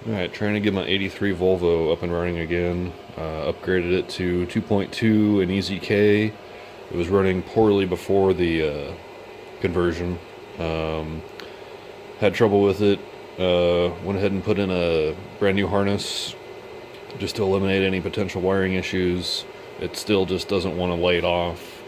Alright, trying to get my 83 Volvo up and running again. Upgraded it to 2.2 and EZK. It was running poorly before the conversion. Had trouble with it. Went ahead and put in a brand new harness just to eliminate any potential wiring issues. It still just doesn't want to light off.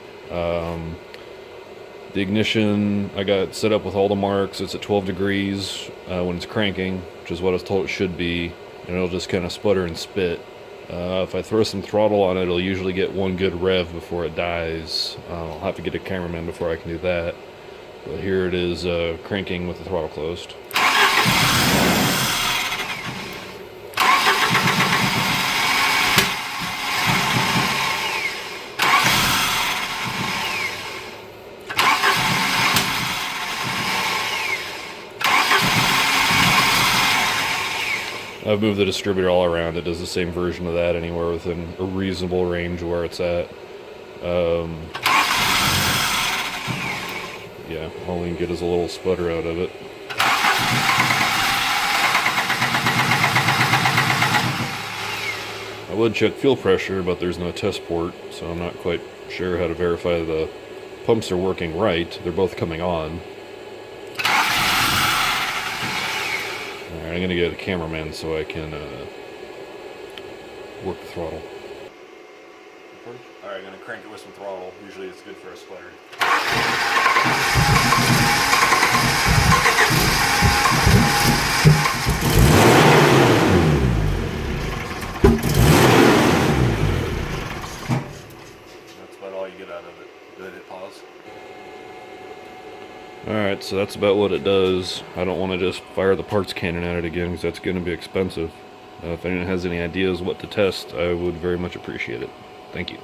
The ignition, I got set up with all the marks. It's at 12 degrees when it's cranking, which is what I was told it should be, and it'll just kind of sputter and spit. If I throw some throttle on it, it'll usually get one good rev before it dies. I'll have to get a cameraman before I can do that. But here it is cranking with the throttle closed. I've moved the distributor all around. It does the same version of that anywhere within a reasonable range where it's at. Yeah, all we can get is a little sputter out of it. I would check fuel pressure, but there's no test port, so I'm not quite sure how to verify the pumps are working right. They're both coming on. Alright, I'm going to get a cameraman so I can work the throttle. Alright, I'm going to crank it with some throttle. Usually it's good for a sputter. That's about all you get out of it. Did it pause? Alright, so that's about what it does. I don't want to just fire the parts cannon at it again because that's going to be expensive. If anyone has any ideas what to test, I would very much appreciate it. Thank you.